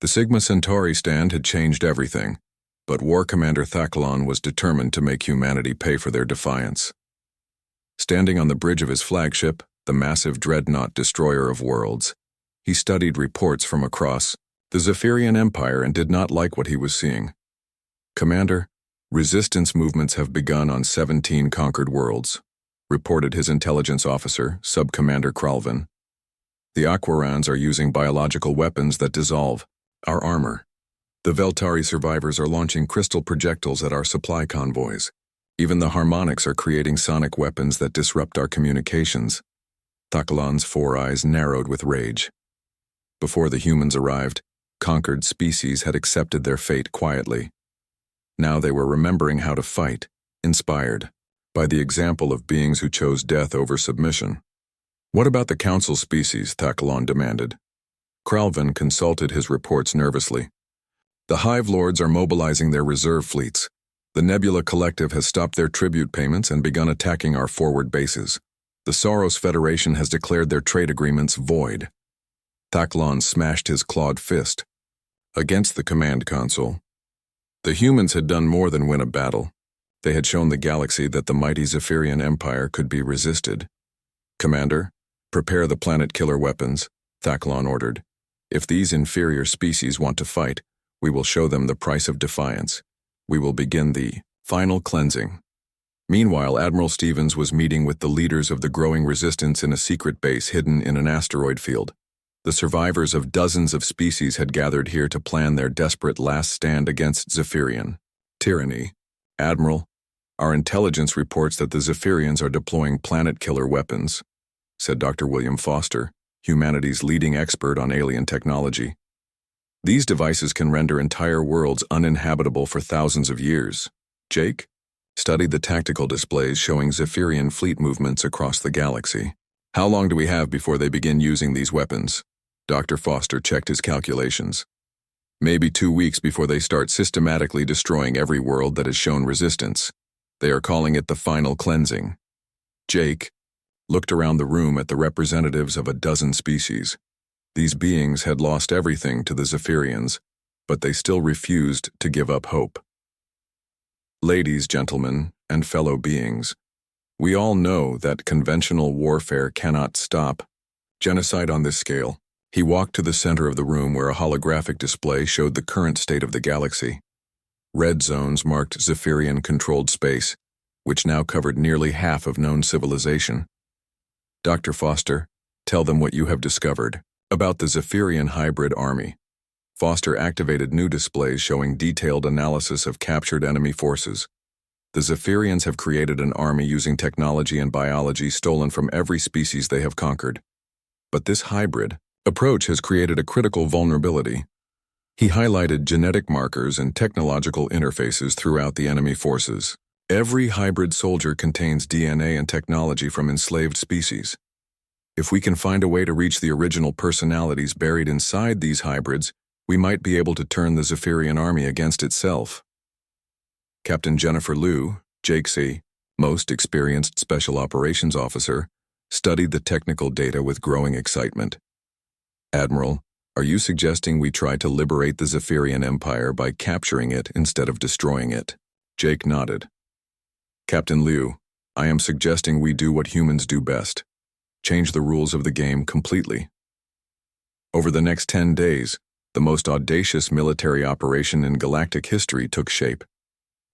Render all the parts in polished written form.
The Sigma Centauri stand had changed everything, but War Commander Thaclon was determined to make humanity pay for their defiance. Standing on the bridge of his flagship, the massive dreadnought destroyer of worlds, he studied reports from across the Zephyrian Empire and did not like what he was seeing. "Commander, resistance movements have begun on 17 conquered worlds," reported his intelligence officer, Sub-Commander Kralvin. "The Aquarans are using biological weapons that dissolve our armor. The Veltari survivors are launching crystal projectiles at our supply convoys. Even the Harmonics are creating sonic weapons that disrupt our communications." Thaclon's four eyes narrowed with rage. Before the humans arrived, conquered species had accepted their fate quietly. Now they were remembering how to fight, inspired by the example of beings who chose death over submission. "What about the Council species?" Thaclon demanded. Kralvin consulted his reports nervously. "The Hive Lords are mobilizing their reserve fleets. The Nebula Collective has stopped their tribute payments and begun attacking our forward bases. The Saros Federation has declared their trade agreements void." Thaclon smashed his clawed fist against the command console. The humans had done more than win a battle. They had shown the galaxy that the mighty Zephyrian Empire could be resisted. "Commander, prepare the planet killer weapons," Thaclon ordered. "If these inferior species want to fight, we will show them the price of defiance. We will begin the final cleansing." Meanwhile, Admiral Stevens was meeting with the leaders of the growing resistance in a secret base hidden in an asteroid field. The survivors of dozens of species had gathered here to plan their desperate last stand against Zephyrian tyranny. "Admiral, our intelligence reports that the Zephyrians are deploying planet-killer weapons," said Dr. William Foster, humanity's leading expert on alien technology. "These devices can render entire worlds uninhabitable for thousands of years." Jake studied the tactical displays showing Zephyrian fleet movements across the galaxy. "How long do we have before they begin using these weapons?" Dr. Foster checked his calculations. "Maybe 2 weeks before they start systematically destroying every world that has shown resistance. They are calling it the final cleansing." Jake looked around the room at the representatives of a dozen species. These beings had lost everything to the Zephyrians, but they still refused to give up hope. "Ladies, gentlemen, and fellow beings, we all know that conventional warfare cannot stop genocide on this scale." He walked to the center of the room where a holographic display showed the current state of the galaxy. Red zones marked Zephyrian-controlled space, which now covered nearly half of known civilization. "Dr. Foster, tell them what you have discovered about the Zephyrian hybrid army." Foster activated new displays showing detailed analysis of captured enemy forces. "The Zephyrians have created an army using technology and biology stolen from every species they have conquered. But this hybrid approach has created a critical vulnerability." He highlighted genetic markers and technological interfaces throughout the enemy forces. "Every hybrid soldier contains DNA and technology from enslaved species. If we can find a way to reach the original personalities buried inside these hybrids, we might be able to turn the Zephyrian army against itself." Captain Jennifer Liu, Jake's most experienced special operations officer, studied the technical data with growing excitement. "Admiral, are you suggesting we try to liberate the Zephyrian Empire by capturing it instead of destroying it?" Jake nodded. "Captain Liu, I am suggesting we do what humans do best. Change the rules of the game completely." Over the next 10 days, the most audacious military operation in galactic history took shape.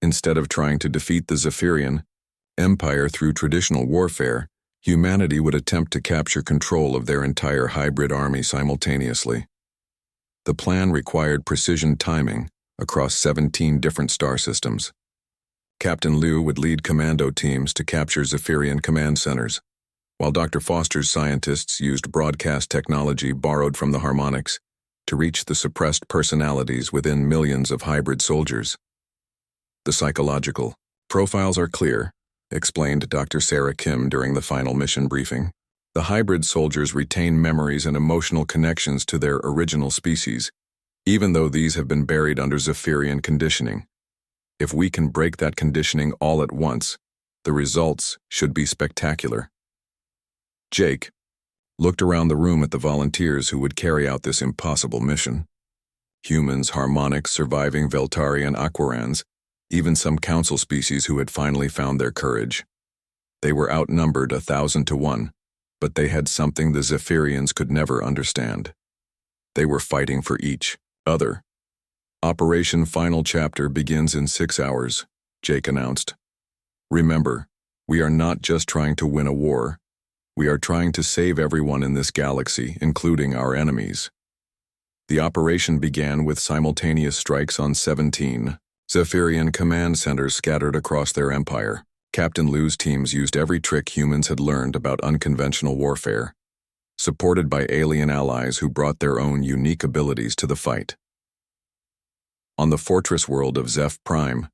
Instead of trying to defeat the Zephyrian Empire through traditional warfare, humanity would attempt to capture control of their entire hybrid army simultaneously. The plan required precision timing across 17 different star systems. Captain Liu would lead commando teams to capture Zephyrian command centers, while Dr. Foster's scientists used broadcast technology borrowed from the Harmonics to reach the suppressed personalities within millions of hybrid soldiers. "The psychological profiles are clear," explained Dr. Sarah Kim during the final mission briefing. "The hybrid soldiers retain memories and emotional connections to their original species, even though these have been buried under Zephyrian conditioning. If we can break that conditioning all at once, the results should be spectacular." Jake looked around the room at the volunteers who would carry out this impossible mission. humans, harmonics, surviving Veltari and Aquarans, even some council species who had finally found their courage. They were outnumbered 1,000 to 1, but they had something the Zephyrians could never understand. They were fighting for each other. Operation Final Chapter begins in 6 hours, Jake announced. Remember, we are not just trying to win a war. We are trying to save everyone in this galaxy, including our enemies. The operation began with simultaneous strikes on 17 Zephyrian command centers scattered across their empire. Captain Liu's teams used every trick humans had learned about unconventional warfare, supported by alien allies who brought their own unique abilities to the fight. On the fortress world of Zeph Prime,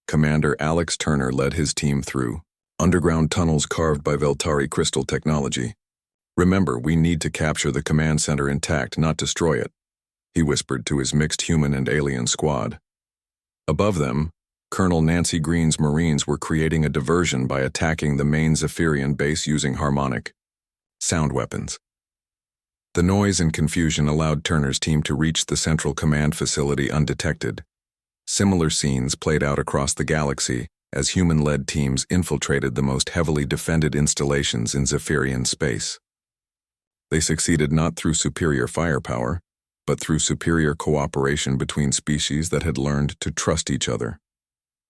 Commander Alex Turner led his team through underground tunnels carved by Veltari crystal technology. Remember, we need to capture the command center intact, not destroy it, he whispered to his mixed human and alien squad. Above them, Colonel Nancy Green's Marines were creating a diversion by attacking the main Zephyrian base using harmonic sound weapons. The noise and confusion allowed Turner's team to reach the central command facility undetected. Similar scenes played out across the galaxy as human-led teams infiltrated the most heavily defended installations in Zephyrian space. They succeeded not through superior firepower, but through superior cooperation between species that had learned to trust each other.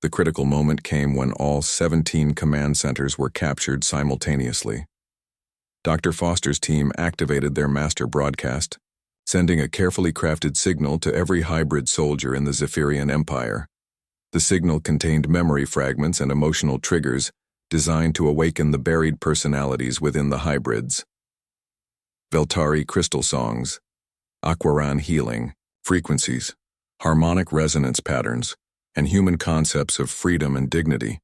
The critical moment came when all 17 command centers were captured simultaneously. Dr. Foster's team activated their master broadcast, sending a carefully crafted signal to every hybrid soldier in the Zephyrian Empire. The signal contained memory fragments and emotional triggers designed to awaken the buried personalities within the hybrids. Veltari crystal songs, Aquaran healing, frequencies, harmonic resonance patterns, and human concepts of freedom and dignity.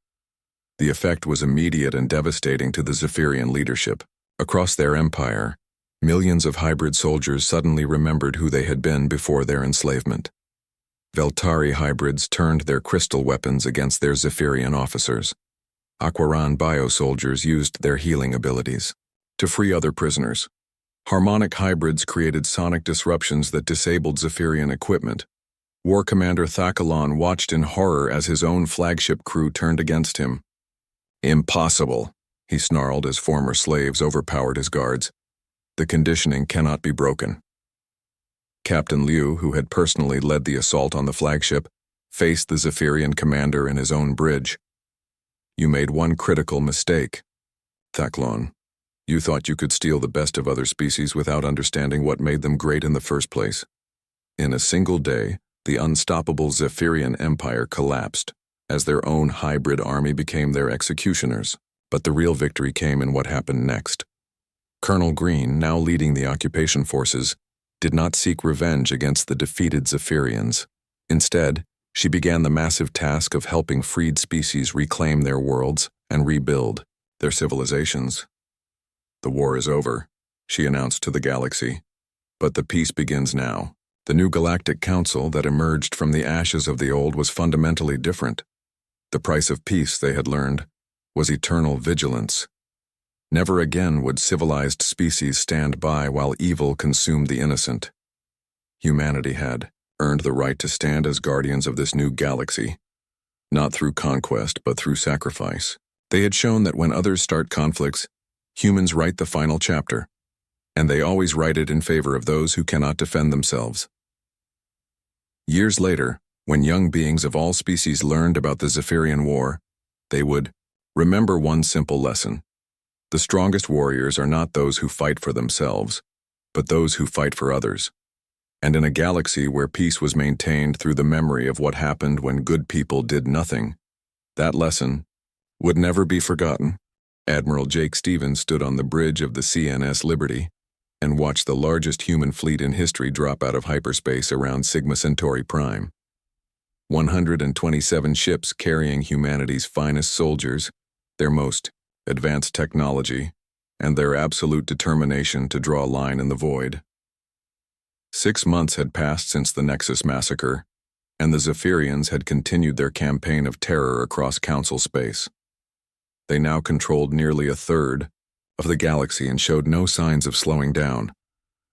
The effect was immediate and devastating to the Zephyrian leadership. Across their empire, millions of hybrid soldiers suddenly remembered who they had been before their enslavement. Veltari hybrids turned their crystal weapons against their Zephyrian officers. Aquaran bio-soldiers used their healing abilities to free other prisoners. Harmonic hybrids created sonic disruptions that disabled Zephyrian equipment. War Commander Thakkalon watched in horror as his own flagship crew turned against him. "Impossible," he snarled as former slaves overpowered his guards. "The conditioning cannot be broken." Captain Liu, who had personally led the assault on the flagship, faced the Zephyrian commander in his own bridge. "You made one critical mistake, Thakkalon. You thought you could steal the best of other species without understanding what made them great in the first place. In a single day, the unstoppable Zephyrian Empire collapsed, as their own hybrid army became their executioners. But the real victory came in what happened next. Colonel Green, now leading the occupation forces, did not seek revenge against the defeated Zephyrians. Instead, she began the massive task of helping freed species reclaim their worlds and rebuild their civilizations. "The war is over," she announced to the galaxy. "But the peace begins now." The new Galactic Council that emerged from the ashes of the old was fundamentally different. The price of peace, they had learned, was eternal vigilance. Never again would civilized species stand by while evil consumed the innocent. Humanity had earned the right to stand as guardians of this new galaxy, not through conquest but through sacrifice. They had shown that when others start conflicts, humans write the final chapter, and they always write it in favor of those who cannot defend themselves. Years later, when young beings of all species learned about the Zephyrian War, they would remember one simple lesson. The strongest warriors are not those who fight for themselves, but those who fight for others. And in a galaxy where peace was maintained through the memory of what happened when good people did nothing, that lesson would never be forgotten. Admiral Jake Stevens stood on the bridge of the CNS Liberty and watched the largest human fleet in history drop out of hyperspace around Sigma Centauri Prime. 127 ships carrying humanity's finest soldiers, their most advanced technology, and their absolute determination to draw a line in the void. 6 months had passed since the Nexus massacre, and the Zephyrians had continued their campaign of terror across Council space. They now controlled nearly a third of the galaxy and showed no signs of slowing down.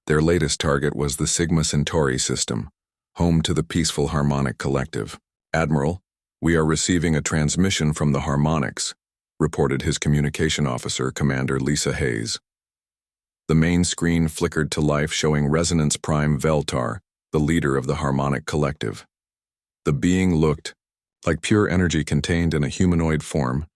Their latest target was the Sigma Centauri system, home to the peaceful Harmonic Collective. "Admiral, we are receiving a transmission from the Harmonics," reported his communication officer, Commander Lisa Hayes. The main screen flickered to life, showing Resonance Prime Veltar, the leader of the Harmonic Collective. The being looked like pure energy contained in a humanoid form,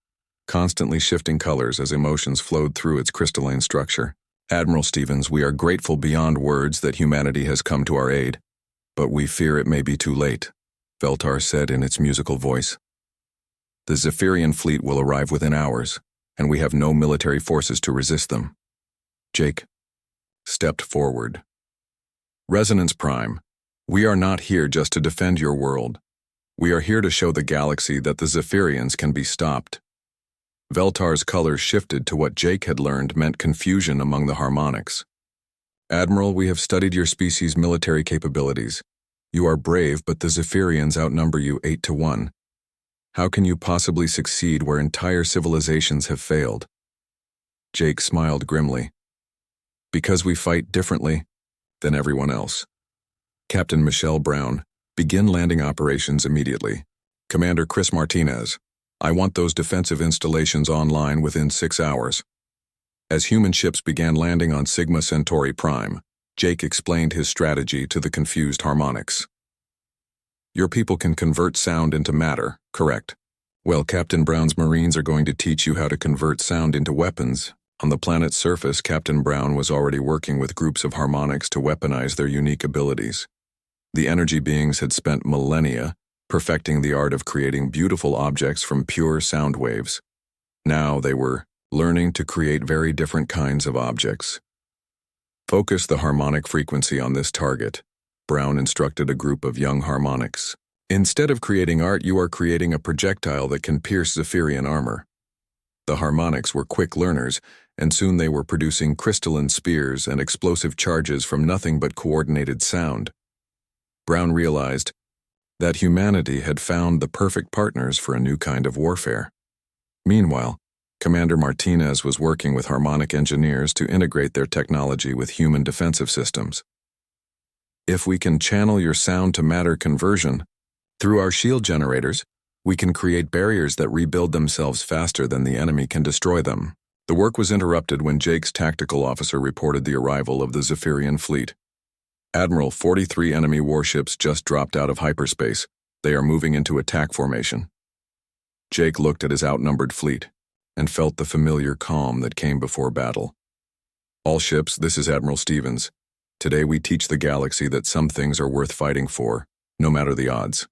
constantly shifting colors as emotions flowed through its crystalline structure. "Admiral Stevens, we are grateful beyond words that humanity has come to our aid, but we fear it may be too late," Veltar said in its musical voice. "The Zephyrian fleet will arrive within hours, and we have no military forces to resist them." Jake stepped forward. "Resonance Prime, we are not here just to defend your world. We are here to show the galaxy that the Zephyrians can be stopped." Veltar's colors shifted to what Jake had learned meant confusion among the Harmonics. "Admiral, we have studied your species' military capabilities. You are brave, but the Zephyrians outnumber you 8-1. How can you possibly succeed where entire civilizations have failed?" Jake smiled grimly. "Because we fight differently than everyone else." "Captain Michelle Brown, begin landing operations immediately. Commander Chris Martinez, I want those defensive installations online within 6 hours." As human ships began landing on Sigma Centauri Prime, Jake explained his strategy to the confused Harmonics. "Your people can convert sound into matter, correct? Well, Captain Brown's Marines are going to teach you how to convert sound into weapons." On the planet's surface, Captain Brown was already working with groups of Harmonics to weaponize their unique abilities. The energy beings had spent millennia perfecting the art of creating beautiful objects from pure sound waves. Now they were learning to create very different kinds of objects. "Focus the harmonic frequency on this target," Brown instructed a group of young Harmonics. "Instead of creating art, you are creating a projectile that can pierce Zephyrian armor." The Harmonics were quick learners, and soon they were producing crystalline spears and explosive charges from nothing but coordinated sound. Brown realized that humanity had found the perfect partners for a new kind of warfare. Meanwhile, Commander Martinez was working with Harmonic engineers to integrate their technology with human defensive systems. "If we can channel your sound-to-matter conversion through our shield generators, we can create barriers that rebuild themselves faster than the enemy can destroy them." The work was interrupted when Jake's tactical officer reported the arrival of the Zephyrian fleet. "Admiral, 43 enemy warships just dropped out of hyperspace. They are moving into attack formation." Jake looked at his outnumbered fleet and felt the familiar calm that came before battle. "All ships, this is Admiral Stevens. Today we teach the galaxy that some things are worth fighting for, no matter the odds."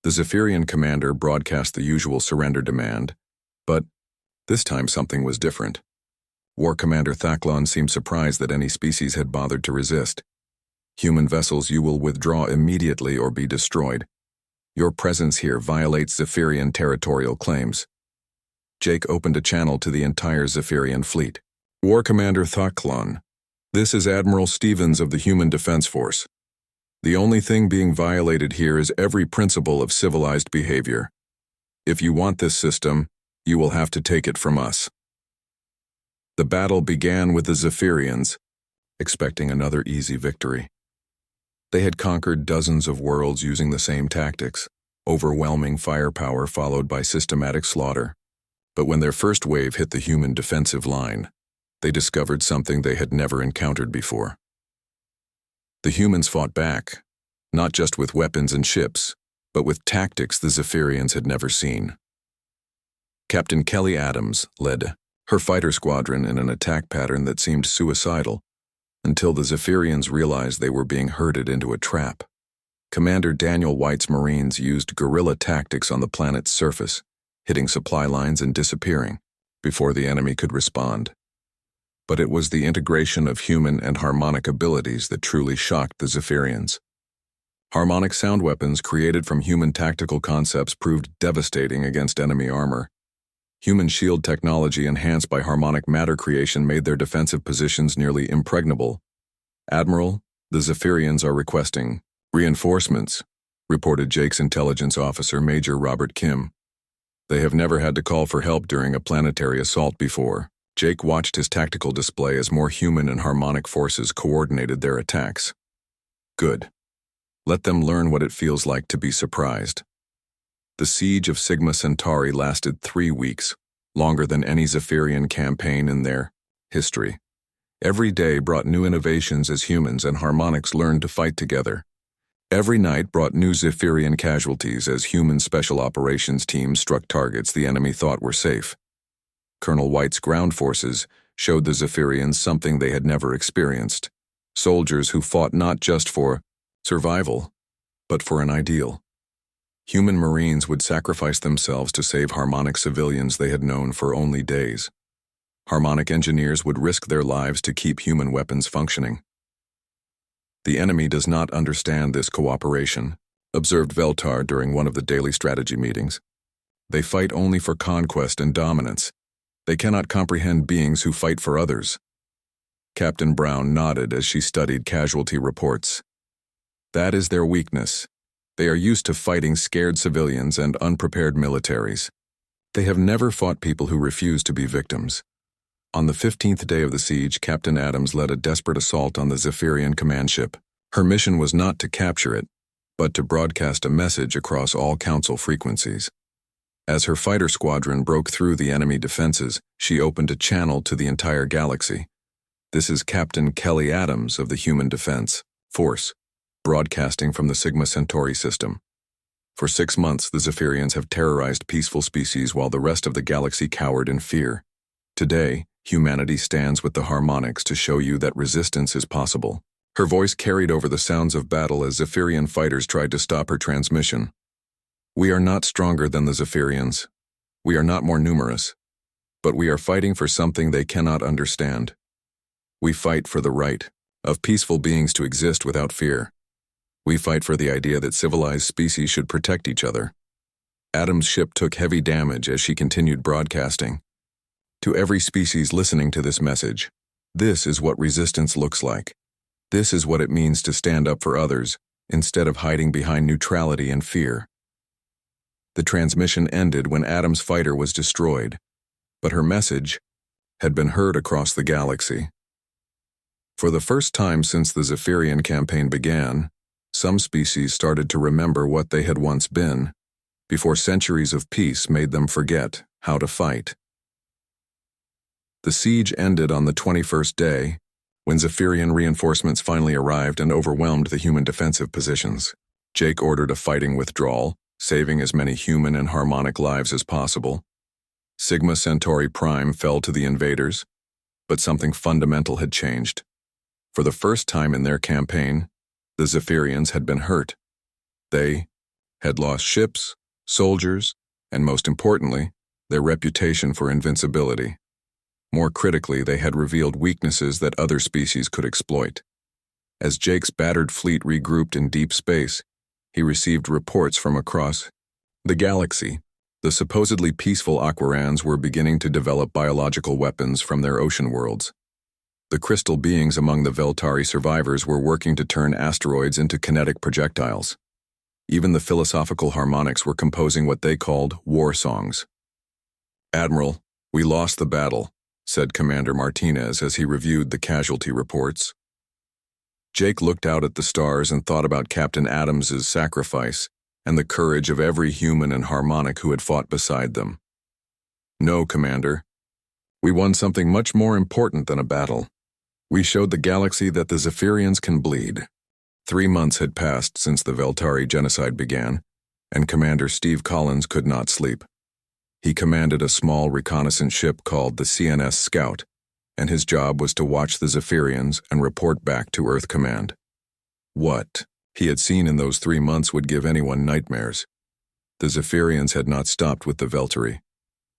The Zephyrian commander broadcast the usual surrender demand, but this time something was different. War Commander Thaklon seemed surprised that any species had bothered to resist. "Human vessels, you will withdraw immediately or be destroyed. Your presence here violates Zephyrian territorial claims." Jake opened a channel to the entire Zephyrian fleet. "War Commander Thaklon, this is Admiral Stevens of the Human Defense Force. The only thing being violated here is every principle of civilized behavior. If you want this system, you will have to take it from us." The battle began with the Zephyrians, expecting another easy victory. They had conquered dozens of worlds using the same tactics, overwhelming firepower followed by systematic slaughter. But when their first wave hit the human defensive line, they discovered something they had never encountered before. The humans fought back, not just with weapons and ships, but with tactics the Zephyrians had never seen. Captain Kelly Adams led her fighter squadron in an attack pattern that seemed suicidal, until the Zephyrians realized they were being herded into a trap. Commander Daniel White's Marines used guerrilla tactics on the planet's surface, hitting supply lines and disappearing before the enemy could respond. But it was the integration of human and harmonic abilities that truly shocked the Zephyrians. Harmonic sound weapons created from human tactical concepts proved devastating against enemy armor. Human shield technology enhanced by harmonic matter creation made their defensive positions nearly impregnable. "Admiral, the Zephyrians are requesting reinforcements," reported Jake's intelligence officer, Major Robert Kim. "They have never had to call for help during a planetary assault before." Jake watched his tactical display as more human and harmonic forces coordinated their attacks. "Good. Let them learn what it feels like to be surprised. The siege of Sigma Centauri lasted 3 weeks, longer than any Zephyrian campaign in their history. Every day brought new innovations as humans and harmonics learned to fight together. Every night brought new Zephyrian casualties as human special operations teams struck targets the enemy thought were safe. Colonel White's ground forces showed the Zephyrians something they had never experienced. Soldiers who fought not just for survival, but for an ideal. Human Marines would sacrifice themselves to save harmonic civilians they had known for only days. Harmonic engineers would risk their lives to keep human weapons functioning. The enemy does not understand this cooperation, observed Veltar during one of the daily strategy meetings. They fight only for conquest and dominance. They cannot comprehend beings who fight for others. Captain Brown nodded as she studied casualty reports. That is their weakness. They are used to fighting scared civilians and unprepared militaries. They have never fought people who refuse to be victims. On the 15th day of the siege, Captain Adams led a desperate assault on the Zephyrian command ship. Her mission was not to capture it, but to broadcast a message across all Council frequencies. As her fighter squadron broke through the enemy defenses, she opened a channel to the entire galaxy. This is Captain Kelly Adams of the Human Defense Force, broadcasting from the Sigma Centauri system. For 6 months, the Zephyrians have terrorized peaceful species while the rest of the galaxy cowered in fear. Today, humanity stands with the harmonics to show you that resistance is possible. Her voice carried over the sounds of battle as Zephyrian fighters tried to stop her transmission. We are not stronger than the Zephyrians. We are not more numerous. But we are fighting for something they cannot understand. We fight for the right of peaceful beings to exist without fear. We fight for the idea that civilized species should protect each other. Adam's ship took heavy damage as she continued broadcasting. To every species listening to this message, this is what resistance looks like. This is what it means to stand up for others, instead of hiding behind neutrality and fear. The transmission ended when Adam's fighter was destroyed, but her message had been heard across the galaxy. For the first time since the Zephyrian campaign began, some species started to remember what they had once been, before centuries of peace made them forget how to fight. The siege ended on the 21st day, when Zephyrian reinforcements finally arrived and overwhelmed the human defensive positions. Jake ordered a fighting withdrawal, saving as many human and harmonic lives as possible. Sigma Centauri Prime fell to the invaders, but something fundamental had changed. For the first time in their campaign, the Zephyrians had been hurt. They had lost ships, soldiers, and most importantly, their reputation for invincibility. More critically, they had revealed weaknesses that other species could exploit. As Jake's battered fleet regrouped in deep space, he received reports from across the galaxy. The supposedly peaceful Aquarans were beginning to develop biological weapons from their ocean worlds. The crystal beings among the Veltari survivors were working to turn asteroids into kinetic projectiles. Even the philosophical harmonics were composing what they called war songs. "Admiral, we lost the battle," said Commander Martinez as he reviewed the casualty reports. Jake looked out at the stars and thought about Captain Adams's sacrifice and the courage of every human and harmonic who had fought beside them. "No, Commander. We won something much more important than a battle. We showed the galaxy that the Zephyrians can bleed." 3 months had passed since the Veltari genocide began, and Commander Steve Collins could not sleep. He commanded a small reconnaissance ship called the CNS Scout, and his job was to watch the Zephyrians and report back to Earth Command. What he had seen in those 3 months would give anyone nightmares. The Zephyrians had not stopped with the Veltari.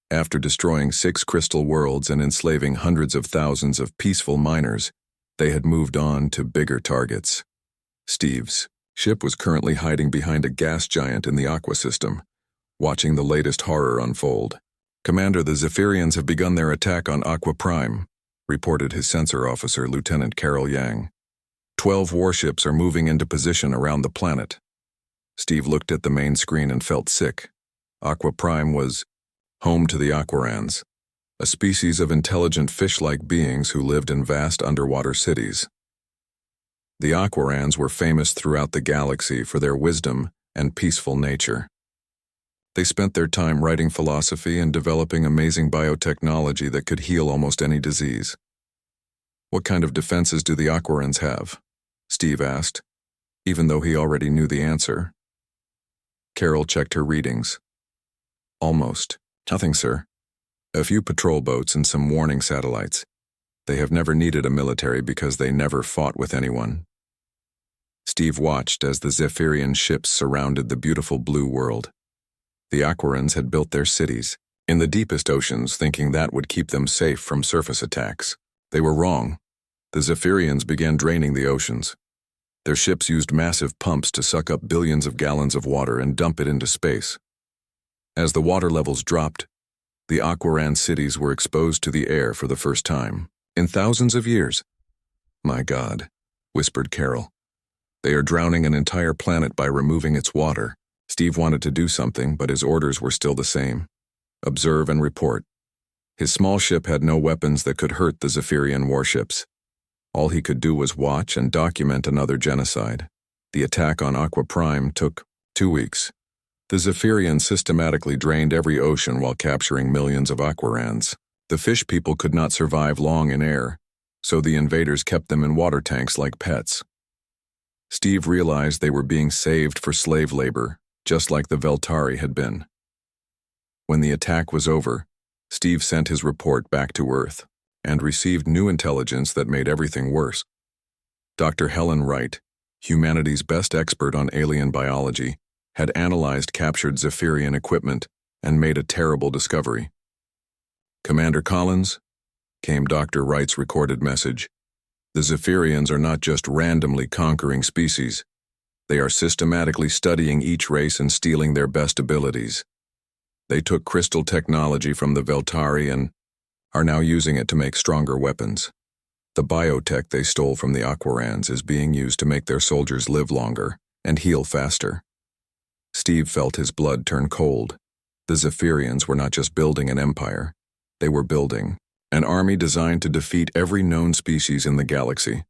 After destroying 6 crystal worlds and enslaving hundreds of thousands of peaceful miners, they had moved on to bigger targets. Steve's ship was currently hiding behind a gas giant in the Aqua system, watching the latest horror unfold. "Commander, the Zephyrians have begun their attack on Aqua Prime," reported his sensor officer, Lieutenant Carol Yang. 12 warships are moving into position around the planet. Steve looked at the main screen and felt sick. Aqua Prime was home to the Aquarans, a species of intelligent fish-like beings who lived in vast underwater cities. The Aquarans were famous throughout the galaxy for their wisdom and peaceful nature. They spent their time writing philosophy and developing amazing biotechnology that could heal almost any disease. "What kind of defenses do the Aquarans have?" Steve asked, even though he already knew the answer. Carol checked her readings. "Almost. Nothing, sir. A few patrol boats and some warning satellites. They have never needed a military because they never fought with anyone." Steve watched as the Zephyrian ships surrounded the beautiful blue world. The Aquarans had built their cities in the deepest oceans, thinking that would keep them safe from surface attacks. They were wrong. The Zephyrians began draining the oceans. Their ships used massive pumps to suck up billions of gallons of water and dump it into space. As the water levels dropped, the Aquaran cities were exposed to the air for the first time in thousands of years. "My God," whispered Carol. "They are drowning an entire planet by removing its water." Steve wanted to do something, but his orders were still the same. Observe and report. His small ship had no weapons that could hurt the Zephyrian warships. All he could do was watch and document another genocide. The attack on Aqua Prime took 2 weeks. The Zephyrians systematically drained every ocean while capturing millions of Aquarans. The fish people could not survive long in air, so the invaders kept them in water tanks like pets. Steve realized they were being saved for slave labor, just like the Veltari had been. When the attack was over, Steve sent his report back to Earth and received new intelligence that made everything worse. Dr. Helen Wright, humanity's best expert on alien biology, had analyzed captured Zephyrian equipment and made a terrible discovery. "Commander Collins," came Dr. Wright's recorded message, "the Zephyrians are not just randomly conquering species. They are systematically studying each race and stealing their best abilities. They took crystal technology from the Veltari and are now using it to make stronger weapons. The biotech they stole from the Aquarans is being used to make their soldiers live longer and heal faster." Steve felt his blood turn cold. The Zephyrians were not just building an empire. They were building an army designed to defeat every known species in the galaxy.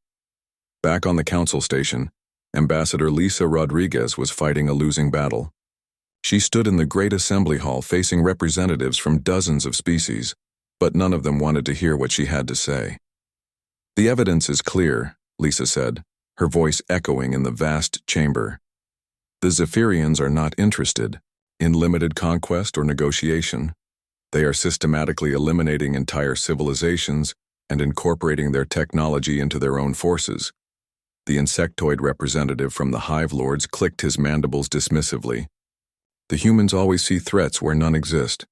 Back on the council station, Ambassador Lisa Rodriguez was fighting a losing battle. She stood in the Great Assembly Hall facing representatives from dozens of species, but none of them wanted to hear what she had to say. "The evidence is clear," Lisa said, her voice echoing in the vast chamber. "The Zephyrians are not interested in limited conquest or negotiation. They are systematically eliminating entire civilizations and incorporating their technology into their own forces." The insectoid representative from the Hive Lords clicked his mandibles dismissively. "The humans always see threats where none exist.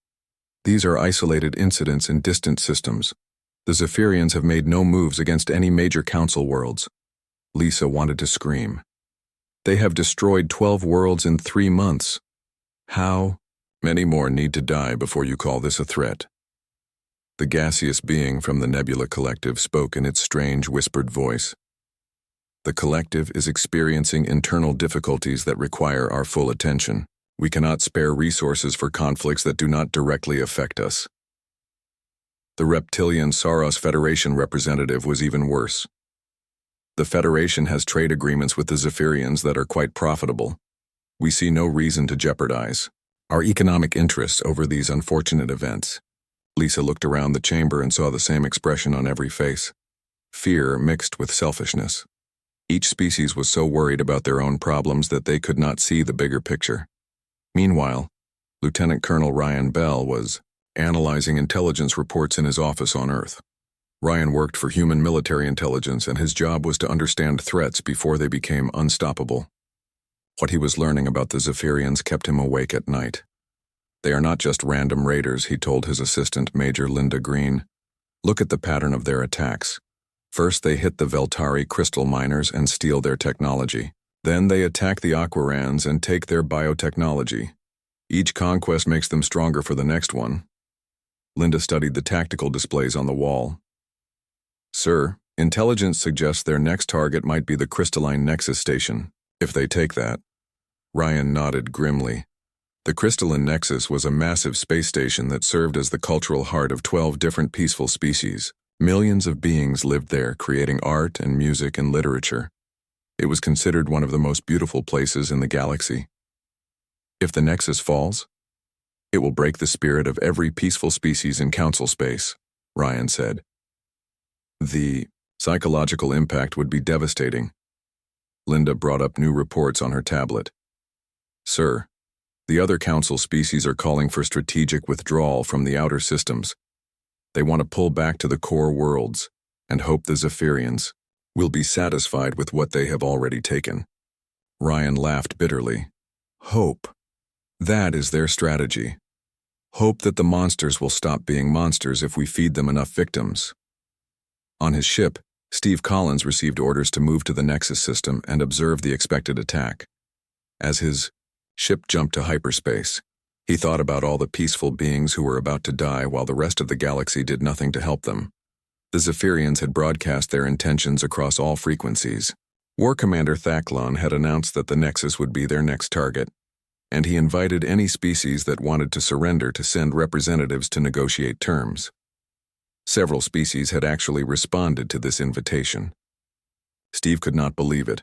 These are isolated incidents in distant systems. The Zephyrians have made no moves against any major council worlds." Lisa wanted to scream. "They have destroyed 12 worlds in 3 months. How many more need to die before you call this a threat?" The gaseous being from the Nebula Collective spoke in its strange whispered voice. "The Collective is experiencing internal difficulties that require our full attention. We cannot spare resources for conflicts that do not directly affect us." The reptilian Saros Federation representative was even worse. "The Federation has trade agreements with the Zephyrians that are quite profitable. We see no reason to jeopardize our economic interests over these unfortunate events." Lisa looked around the chamber and saw the same expression on every face. Fear mixed with selfishness. Each species was so worried about their own problems that they could not see the bigger picture. Meanwhile, Lieutenant Colonel Ryan Bell was analyzing intelligence reports in his office on Earth. Ryan worked for human military intelligence, and his job was to understand threats before they became unstoppable. What he was learning about the Zephyrians kept him awake at night. "They are not just random raiders," he told his assistant, Major Linda Green. "Look at the pattern of their attacks. First, they hit the Veltari crystal miners and steal their technology. Then they attack the Aquarans and take their biotechnology. Each conquest makes them stronger for the next one." Linda studied the tactical displays on the wall. "Sir, intelligence suggests their next target might be the crystalline Nexus station, if they take that." Ryan nodded grimly. The crystalline Nexus was a massive space station that served as the cultural heart of 12 different peaceful species. Millions of beings lived there, creating art and music and literature. It was considered one of the most beautiful places in the galaxy. If the Nexus falls, it will break the spirit of every peaceful species in Council space, Ryan said. The psychological impact would be devastating. Linda brought up new reports on her tablet. Sir, the other Council species are calling for strategic withdrawal from the outer systems. They want to pull back to the core worlds and hope the Zephyrians will be satisfied with what they have already taken. Ryan laughed bitterly. Hope. That is their strategy. Hope that the monsters will stop being monsters if we feed them enough victims. On his ship, Steve Collins received orders to move to the Nexus system and observe the expected attack. As his ship jumped to hyperspace, he thought about all the peaceful beings who were about to die while the rest of the galaxy did nothing to help them. The Zephyrians had broadcast their intentions across all frequencies. War Commander Thacklon had announced that the Nexus would be their next target, and he invited any species that wanted to surrender to send representatives to negotiate terms. Several species had actually responded to this invitation. Steve could not believe it.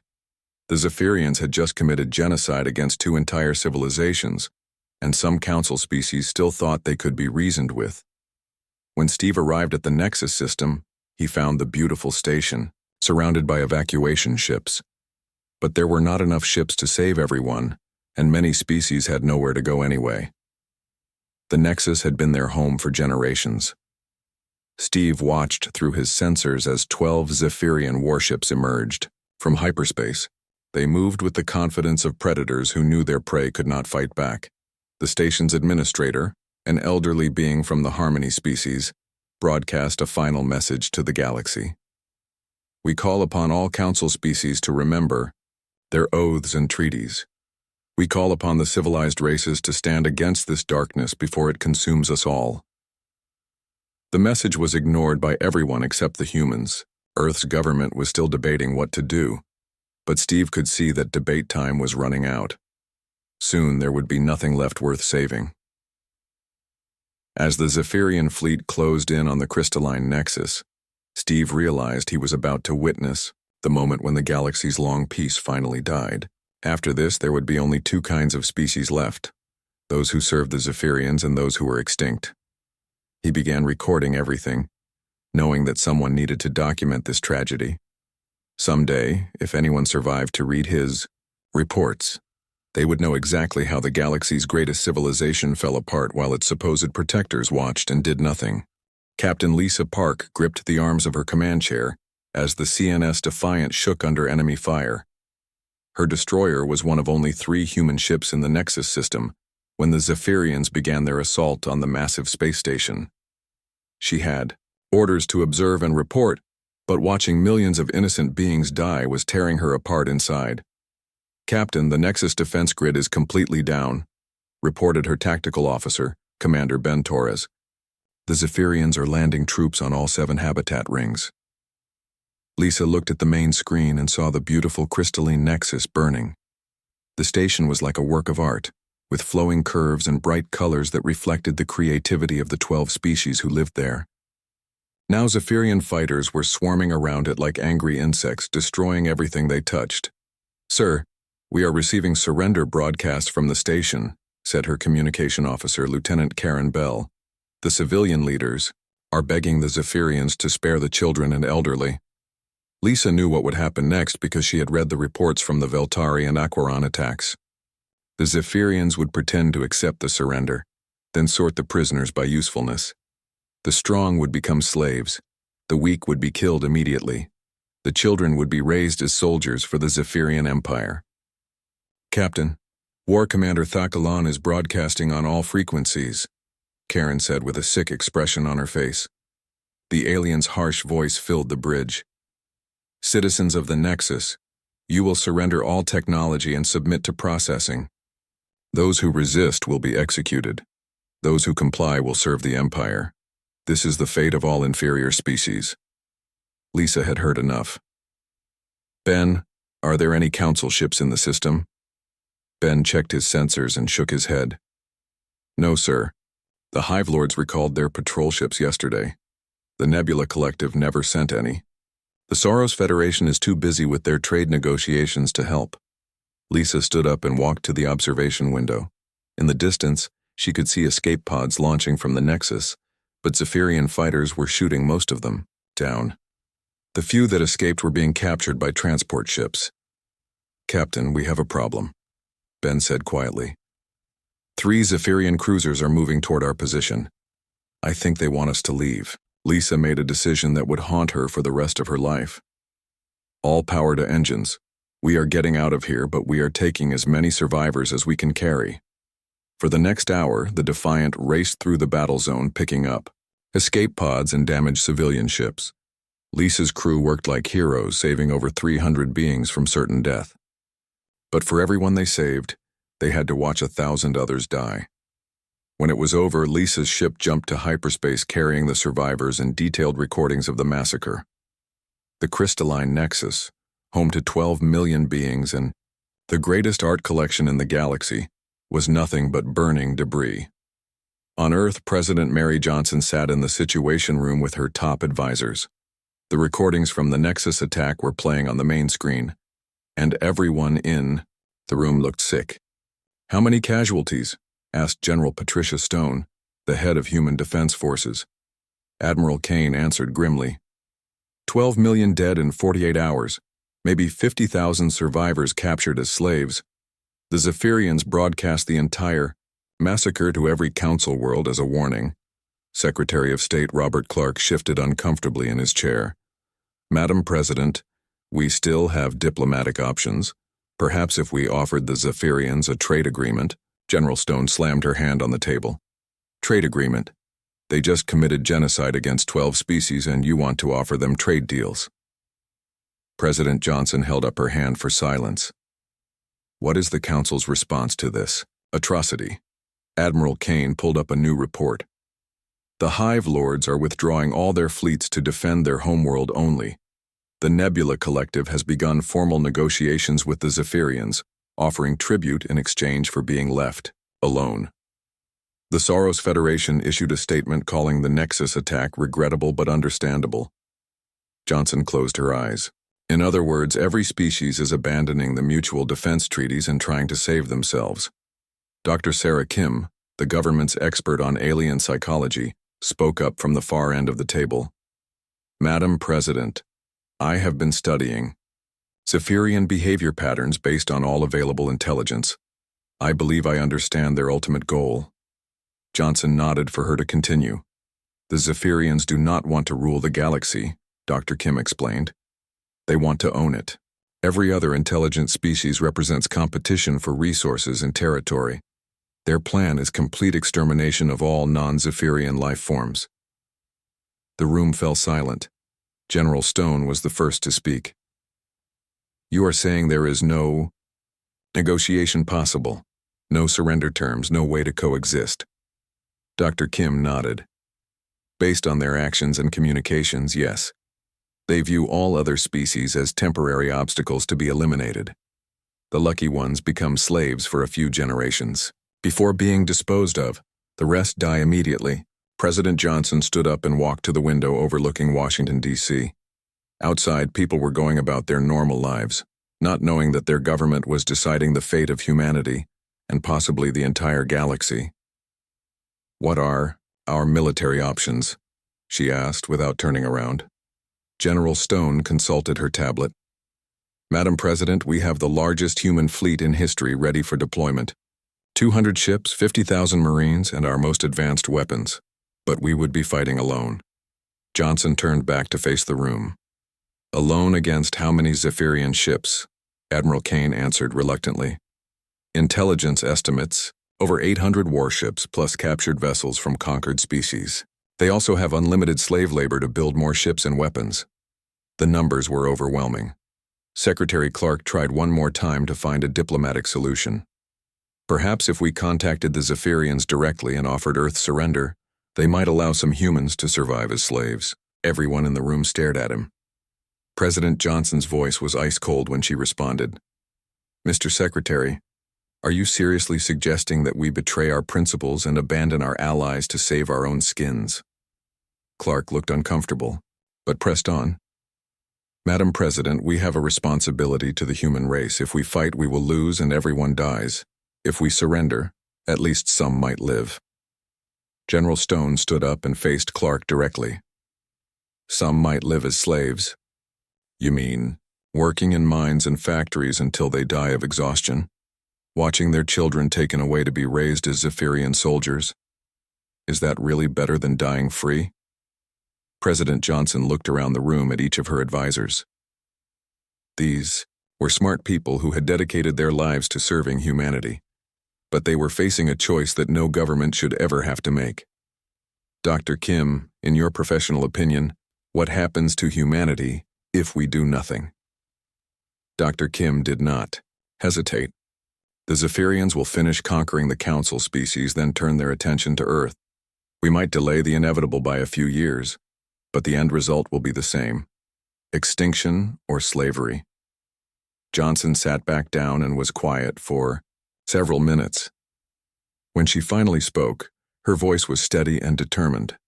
The Zephyrians had just committed genocide against 2 entire civilizations, and some Council species still thought they could be reasoned with. When Steve arrived at the Nexus system, he found the beautiful station, surrounded by evacuation ships. But there were not enough ships to save everyone, and many species had nowhere to go anyway. The Nexus had been their home for generations. Steve watched through his sensors as 12 Zephyrian warships emerged. From hyperspace, they moved with the confidence of predators who knew their prey could not fight back. The station's administrator, an elderly being from the Harmony species, broadcast a final message to the galaxy. We call upon all Council species to remember their oaths and treaties. We call upon the civilized races to stand against this darkness before it consumes us all. The message was ignored by everyone except the humans. Earth's government was still debating what to do, but Steve could see that debate time was running out. Soon there would be nothing left worth saving. As the Zephyrian fleet closed in on the crystalline Nexus, Steve realized he was about to witness the moment when the galaxy's long peace finally died. After this, there would be only 2 kinds of species left, those who served the Zephyrians and those who were extinct. He began recording everything, knowing that someone needed to document this tragedy. Someday, if anyone survived to read his reports, they would know exactly how the galaxy's greatest civilization fell apart while its supposed protectors watched and did nothing. Captain Lisa Park gripped the arms of her command chair as the CNS Defiant shook under enemy fire. Her destroyer was one of only 3 human ships in the Nexus system when the Zephyrians began their assault on the massive space station. She had orders to observe and report, but watching millions of innocent beings die was tearing her apart inside. Captain, the Nexus defense grid is completely down, reported her tactical officer, Commander Ben Torres. The Zephyrians are landing troops on all 7 habitat rings. Lisa looked at the main screen and saw the beautiful crystalline Nexus burning. The station was like a work of art, with flowing curves and bright colors that reflected the creativity of the 12 species who lived there. Now Zephyrian fighters were swarming around it like angry insects, destroying everything they touched. Sir, we are receiving surrender broadcasts from the station, said her communication officer, Lieutenant Karen Bell. The civilian leaders are begging the Zephyrians to spare the children and elderly. Lisa knew what would happen next because she had read the reports from the Veltari and Aquaron attacks. The Zephyrians would pretend to accept the surrender, then sort the prisoners by usefulness. The strong would become slaves. The weak would be killed immediately. The children would be raised as soldiers for the Zephyrian Empire. Captain, War Commander Thacklon is broadcasting on all frequencies, Karen said with a sick expression on her face. The alien's harsh voice filled the bridge. Citizens of the Nexus, you will surrender all technology and submit to processing. Those who resist will be executed. Those who comply will serve the Empire. This is the fate of all inferior species. Lisa had heard enough. Ben, are there any Council ships in the system? Ben checked his sensors and shook his head. No, sir. The Hive Lords recalled their patrol ships yesterday. The Nebula Collective never sent any. The Soros Federation is too busy with their trade negotiations to help. Lisa stood up and walked to the observation window. In the distance, she could see escape pods launching from the Nexus, but Zephyrian fighters were shooting most of them down. The few that escaped were being captured by transport ships. "Captain, we have a problem," Ben said quietly. "3 Zephyrian cruisers are moving toward our position. I think they want us to leave." Lisa made a decision that would haunt her for the rest of her life. "All power to engines. We are getting out of here, but we are taking as many survivors as we can carry." For the next hour, the Defiant raced through the battle zone, picking up escape pods and damaged civilian ships. Lisa's crew worked like heroes, saving over 300 beings from certain death. But for everyone they saved, they had to watch 1,000 others die. When it was over, Lisa's ship jumped to hyperspace carrying the survivors and detailed recordings of the massacre. The crystalline Nexus, home to 12 million beings and the greatest art collection in the galaxy, was nothing but burning debris. On Earth, President Mary Johnson sat in the Situation Room with her top advisors. The recordings from the Nexus attack were playing on the main screen, and everyone in the room looked sick. "How many casualties?" asked General Patricia Stone, the head of Human Defense Forces. Admiral Kane answered grimly. 12 million dead in 48 hours, maybe 50,000 survivors captured as slaves. The Zephyrians broadcast the entire massacre to every council world as a warning. Secretary of State Robert Clark shifted uncomfortably in his chair. "Madam President, we still have diplomatic options. Perhaps if we offered the Zephyrians a trade agreement." General Stone slammed her hand on the table. "Trade agreement? They just committed genocide against 12 species and you want to offer them trade deals." President Johnson held up her hand for silence. "What is the Council's response to this atrocity?" Admiral Kane pulled up a new report. "The Hive Lords are withdrawing all their fleets to defend their homeworld only. The Nebula Collective has begun formal negotiations with the Zephyrians, offering tribute in exchange for being left alone. The Soros Federation issued a statement calling the Nexus attack regrettable but understandable." Johnson closed her eyes. "In other words, every species is abandoning the mutual defense treaties and trying to save themselves." Dr. Sarah Kim, the government's expert on alien psychology, spoke up from the far end of the table. "Madam President, I have been studying Zephyrian behavior patterns based on all available intelligence. I believe I understand their ultimate goal." Johnson nodded for her to continue. "The Zephyrians do not want to rule the galaxy," Dr. Kim explained. "They want to own it. Every other intelligent species represents competition for resources and territory. Their plan is complete extermination of all non-Zephyrian life forms." The room fell silent. General Stone was the first to speak. "You are saying there is no negotiation possible, no surrender terms, no way to coexist?" Dr. Kim nodded. "Based on their actions and communications, yes. They view all other species as temporary obstacles to be eliminated. The lucky ones become slaves for a few generations. Before being disposed of, the rest die immediately." President Johnson stood up and walked to the window overlooking Washington, D.C. Outside, people were going about their normal lives, not knowing that their government was deciding the fate of humanity and possibly the entire galaxy. "What are our military options?" she asked without turning around. General Stone consulted her tablet. "Madam President, we have the largest human fleet in history ready for deployment. 200 ships, 50,000 Marines, and our most advanced weapons. But we would be fighting alone." Johnson turned back to face the room. "Alone against how many Zephyrian ships?" Admiral Kane answered reluctantly. "Intelligence estimates, over 800 warships plus captured vessels from conquered species. They also have unlimited slave labor to build more ships and weapons." The numbers were overwhelming. Secretary Clark tried one more time to find a diplomatic solution. "Perhaps if we contacted the Zephyrians directly and offered Earth surrender, they might allow some humans to survive as slaves." Everyone in the room stared at him. President Johnson's voice was ice cold when she responded. "Mr. Secretary, are you seriously suggesting that we betray our principles and abandon our allies to save our own skins?" Clark looked uncomfortable, but pressed on. Madam President, we have a responsibility to the human race. If we fight, we will lose and everyone dies. If we surrender, at least some might live. General Stone stood up and faced Clark directly. Some might live as slaves. You mean, working in mines and factories until they die of exhaustion? Watching their children taken away to be raised as Zephyrian soldiers? Is that really better than dying free? President Johnson looked around the room at each of her advisors. These were smart people who had dedicated their lives to serving humanity, but they were facing a choice that no government should ever have to make. Dr. Kim, in your professional opinion, what happens to humanity if we do nothing? Dr. Kim did not hesitate. The Zephyrians will finish conquering the Council species, then turn their attention to Earth. We might delay the inevitable by a few years, but the end result will be the same: extinction or slavery. Johnson sat back down and was quiet for several minutes. When she finally spoke, her voice was steady and determined.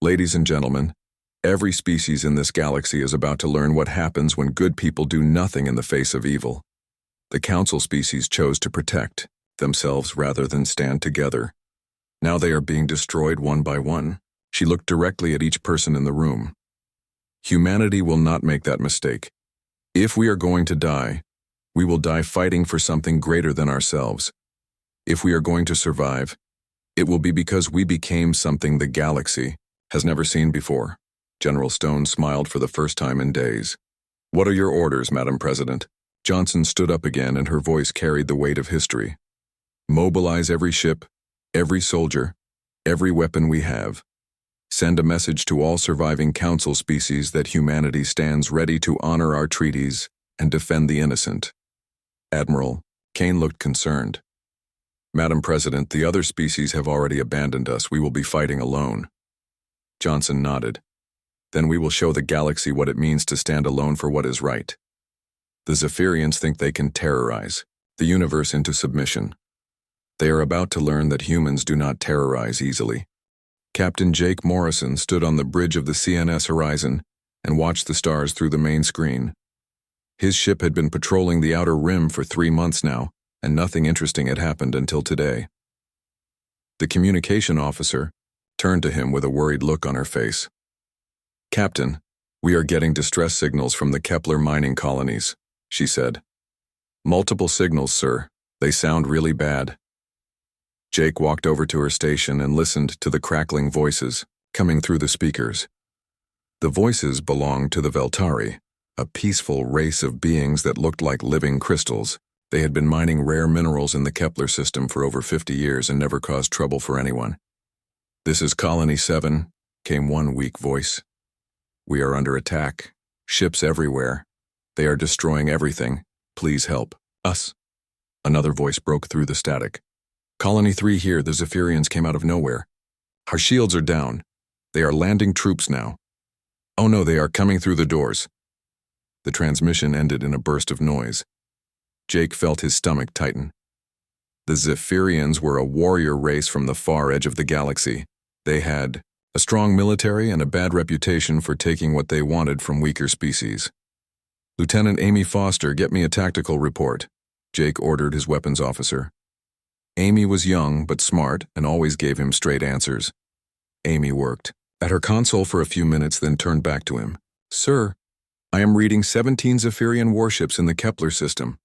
Ladies and gentlemen, every species in this galaxy is about to learn what happens when good people do nothing in the face of evil. The Council species chose to protect themselves rather than stand together. Now they are being destroyed one by one. She looked directly at each person in the room. Humanity will not make that mistake. If we are going to die, we will die fighting for something greater than ourselves. If we are going to survive, it will be because we became something the galaxy has never seen before. General Stone smiled for the first time in days. What are your orders, Madam President? Johnson stood up again and her voice carried the weight of history. Mobilize every ship, every soldier, every weapon we have. Send a message to all surviving Council species that humanity stands ready to honor our treaties and defend the innocent. Admiral, Kane looked concerned. Madam President, the other species have already abandoned us. We will be fighting alone. Johnson nodded. Then we will show the galaxy what it means to stand alone for what is right. The Zephyrians think they can terrorize the universe into submission. They are about to learn that humans do not terrorize easily. Captain Jake Morrison stood on the bridge of the CNS horizon and watched the stars through the main screen. His ship had been patrolling the outer rim for 3 months now, and nothing interesting had happened until today. The communication officer turned to him with a worried look on her face. Captain, we are getting distress signals from the Kepler mining colonies, she said. Multiple signals, sir. They sound really bad. Jake walked over to her station and listened to the crackling voices coming through the speakers. The voices belonged to the Veltari, a peaceful race of beings that looked like living crystals. They had been mining rare minerals in the Kepler system for over 50 years and never caused trouble for anyone. This is Colony 7, came one weak voice. We are under attack. Ships everywhere. They are destroying everything. Please help us. Another voice broke through the static. Colony 3 here, the Zephyrians came out of nowhere. Our shields are down. They are landing troops now. Oh no, they are coming through the doors. The transmission ended in a burst of noise. Jake felt his stomach tighten. The Zephyrians were a warrior race from the far edge of the galaxy. They had a strong military and a bad reputation for taking what they wanted from weaker species. Lieutenant Amy Foster, get me a tactical report, Jake ordered his weapons officer. Amy was young but smart and always gave him straight answers. Amy worked at her console for a few minutes, then turned back to him. Sir, I am reading 17 Zephyrian warships in the Kepler system.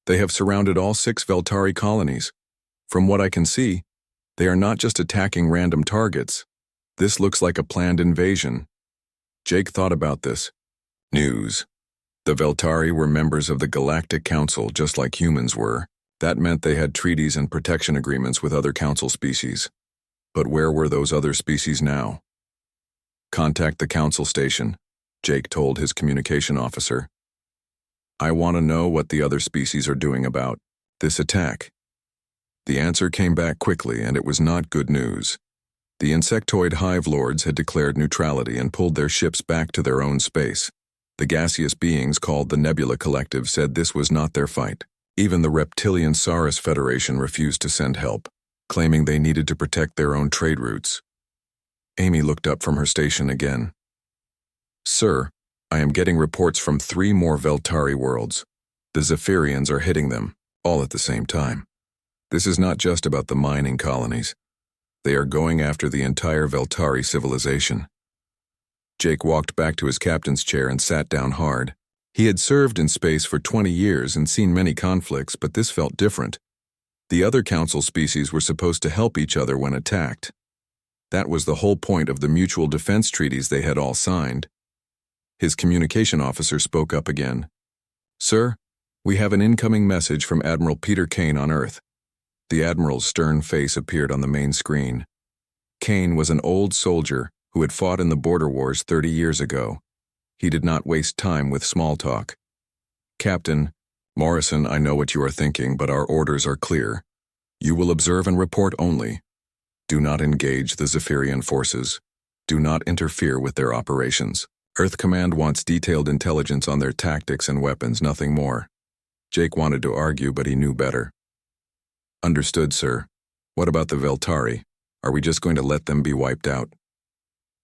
They have surrounded all 6 Veltari colonies. From what I can see, they are not just attacking random targets. This looks like a planned invasion. Jake thought about this. News. The Veltari were members of the Galactic Council just like humans were. That meant they had treaties and protection agreements with other Council species. But where were those other species now? Contact the Council station, Jake told his communication officer. I want to know what the other species are doing about this attack. The answer came back quickly, and it was not good news. The insectoid hive lords had declared neutrality and pulled their ships back to their own space. The gaseous beings called the Nebula Collective said this was not their fight. Even the reptilian Saurus Federation refused to send help, claiming they needed to protect their own trade routes. Amy looked up from her station again. Sir, I am getting reports from 3 more Veltari worlds. The Zephyrians are hitting them, all at the same time. This is not just about the mining colonies. They are going after the entire Veltari civilization. Jake walked back to his captain's chair and sat down hard. He had served in space for 20 years and seen many conflicts, but this felt different. The other council species were supposed to help each other when attacked. That was the whole point of the mutual defense treaties they had all signed. His communication officer spoke up again. "Sir, we have an incoming message from Admiral Peter Kane on Earth." The Admiral's stern face appeared on the main screen. Kane was an old soldier who had fought in the border wars 30 years ago. He did not waste time with small talk. "Captain Morrison, I know what you are thinking, but our orders are clear. You will observe and report only. Do not engage the Zephyrian forces. Do not interfere with their operations. Earth Command wants detailed intelligence on their tactics and weapons, nothing more." Jake wanted to argue, but he knew better. "Understood, sir. What about the Veltari? Are we just going to let them be wiped out?"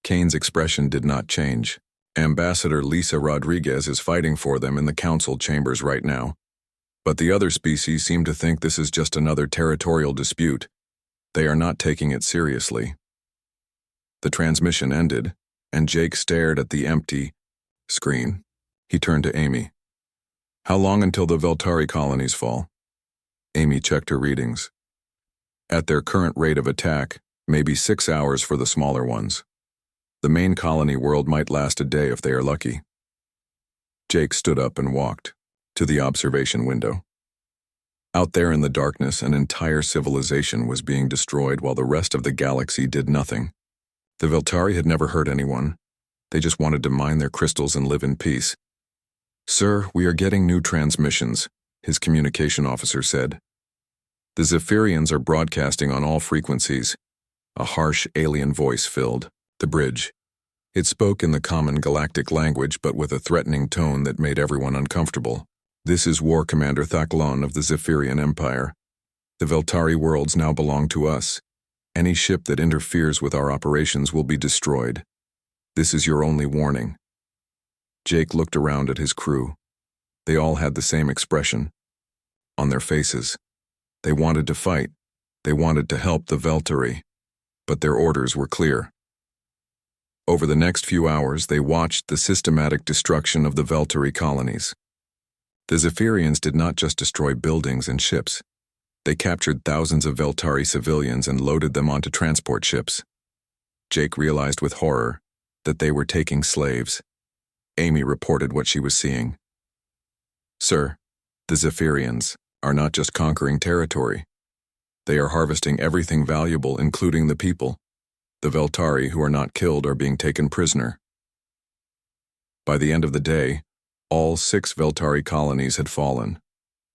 Kane's expression did not change. "Ambassador Lisa Rodriguez is fighting for them in the council chambers right now. But the other species seem to think this is just another territorial dispute. They are not taking it seriously." The transmission ended, and Jake stared at the empty screen. He turned to Amy. "How long until the Veltari colonies fall?" Amy checked her readings. "At their current rate of attack, maybe 6 hours for the smaller ones. The main colony world might last a day if they are lucky." Jake stood up and walked to the observation window. Out there in the darkness, an entire civilization was being destroyed while the rest of the galaxy did nothing. The Veltari had never hurt anyone. They just wanted to mine their crystals and live in peace. "Sir, we are getting new transmissions," his communication officer said. "The Zephyrians are broadcasting on all frequencies." A harsh alien voice filled the bridge. It spoke in the common galactic language, but with a threatening tone that made everyone uncomfortable. "This is War Commander Thaklon of the Zephyrian Empire. The Veltari worlds now belong to us. Any ship that interferes with our operations will be destroyed. This is your only warning." Jake looked around at his crew. They all had the same expression on their faces. They wanted to fight. They wanted to help the Veltari. But their orders were clear. Over the next few hours, they watched the systematic destruction of the Veltari colonies. The Zephyrians did not just destroy buildings and ships. They captured thousands of Veltari civilians and loaded them onto transport ships. Jake realized with horror that they were taking slaves. Amy reported what she was seeing. "Sir, the Zephyrians are not just conquering territory. They are harvesting everything valuable, including the people. The Veltari who are not killed are being taken prisoner." By the end of the day, all 6 Veltari colonies had fallen.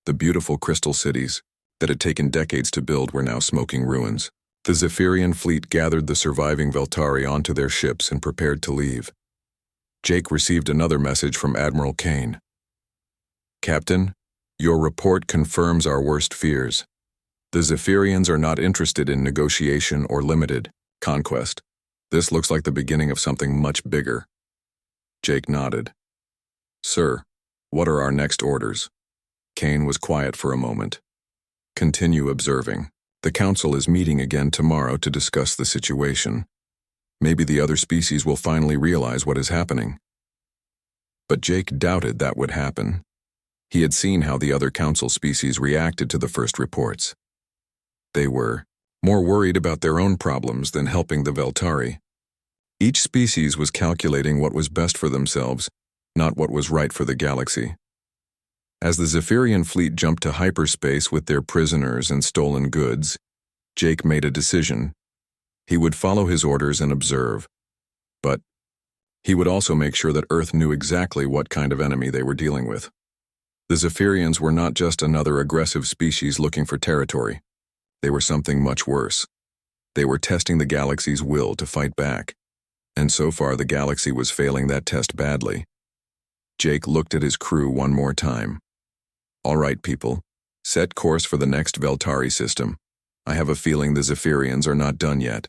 The beautiful crystal cities that had taken decades to build were now smoking ruins. The Zephyrian fleet gathered the surviving Veltari onto their ships and prepared to leave. Jake received another message from Admiral Kane. "Captain, your report confirms our worst fears. The Zephyrians are not interested in negotiation or limited conquest. This looks like the beginning of something much bigger." Jake nodded. "Sir, what are our next orders?" Kane was quiet for a moment. "Continue observing. The council is meeting again tomorrow to discuss the situation. Maybe the other species will finally realize what is happening." But Jake doubted that would happen. He had seen how the other council species reacted to the first reports. They were more worried about their own problems than helping the Veltari. Each species was calculating what was best for themselves, not what was right for the galaxy. As the Zephyrian fleet jumped to hyperspace with their prisoners and stolen goods, Jake made a decision. He would follow his orders and observe. But he would also make sure that Earth knew exactly what kind of enemy they were dealing with. The Zephyrians were not just another aggressive species looking for territory. They were something much worse. They were testing the galaxy's will to fight back. And so far the galaxy was failing that test badly. Jake looked at his crew one more time. "All right, people. Set course for the next Veltari system. I have a feeling the Zephyrians are not done yet."